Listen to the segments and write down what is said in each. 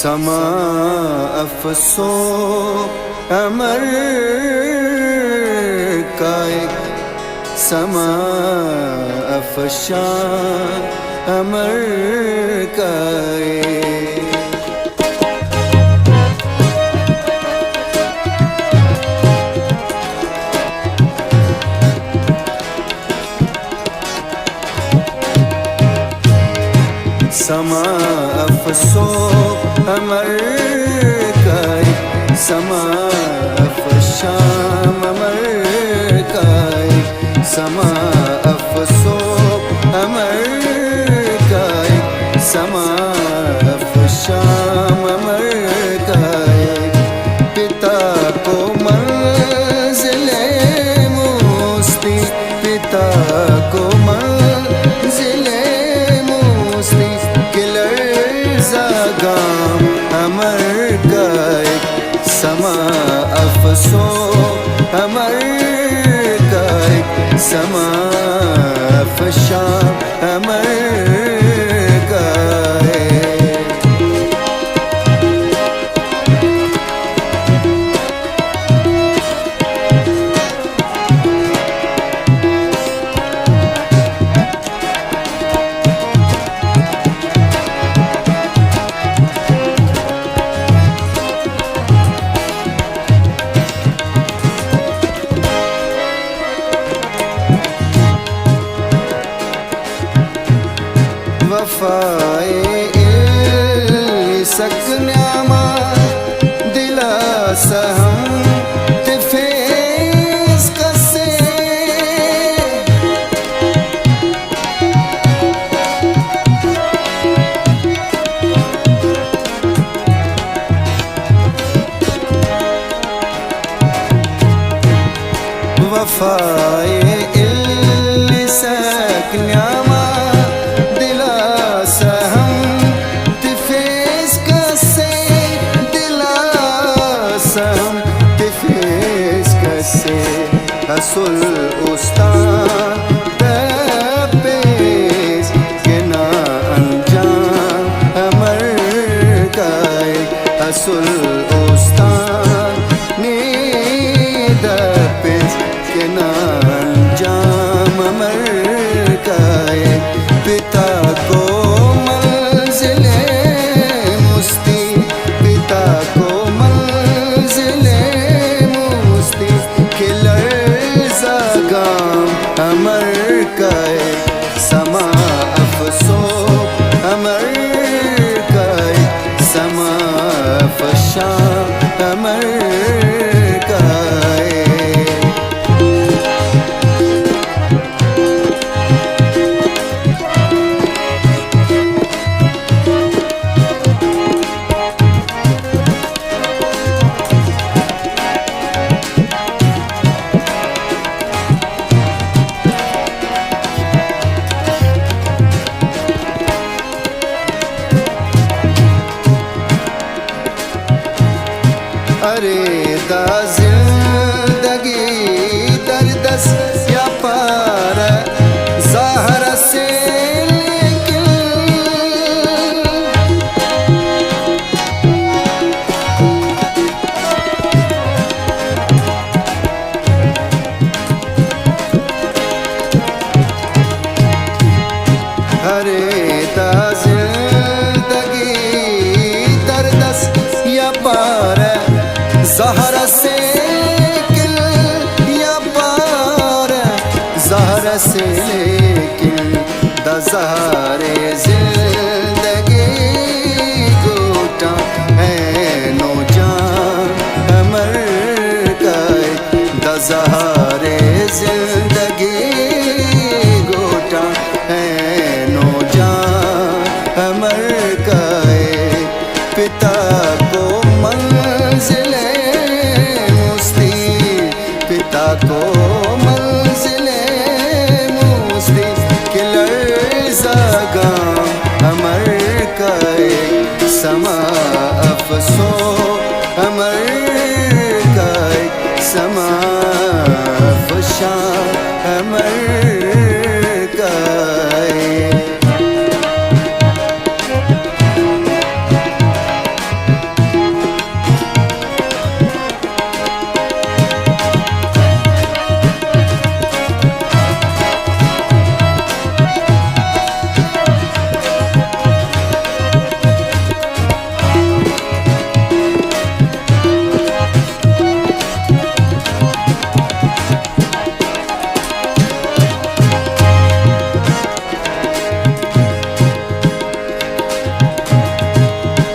समा अफसो अमर का एक समा अफशान अमर का एक समा अफसो अमर का एक समा अफशान अमर का एक समा अफसो अमर का एक समा अफशान अमर का एक पिता को मंज़िले मुस्ती पिता को मंज़िले मुस्ती गाम अमर का एक समा अफसो अमर का एक समा अफशान अमर का वफ़ाए सकन्यामा दिलासा हम तिफेस कसे वफ़ाए सकन्यामा हसुल उस्ताद दपेस के ना अंजाम अमर का एक हसुल उस्ताद ने दपेस के ना अंजाम अमर का एक पिता को मंज़िले मुस्ती पिता को मंज़िले मुस्ती अमर का एक समा अफसो अमर का एक समा अफशान अमर का अरे दा जिंदगी दर्दस या पार ज़हर से लेकिन अरे दा जिंदगी दर्दस या पार ज़हर से लेकिन या पार ज़हर से लेकिन दज़हरे ज़िंदगी गोटा है नो जान बाज़ारे जिंदगी गोटा है नौजान अमर काए पिता को मंजिले मुस्ती पिता को मंजिले मुस्ती के लर्ज़ा अमर काए समा अफसो अमर काए समा फशा अमर काए।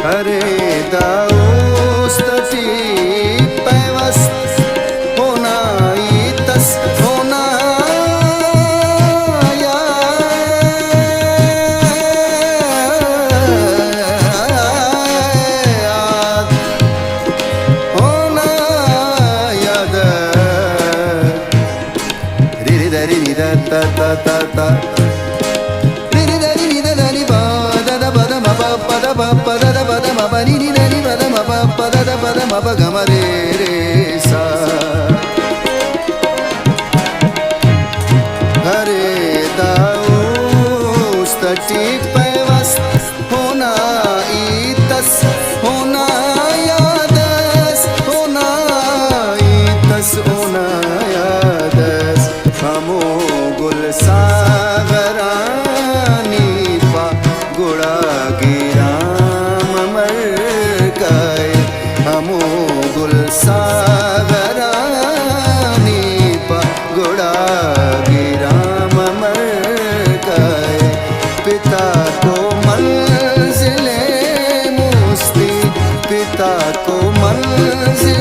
अरे दाउस्तती पैवस्त होना तस होना याद होना याद रि रि द रि रि द त त त त हरे दाउस्तती पैवस्त होना तस होना यादस होना तस होना यादस हमो गुल सागरानी पा गुड़ा गिराम अमर काए हमो गुल सागरानी पा गुड़ा गिराम अमर काए पिता को मंजिले मुस्ती पिता को मंजिले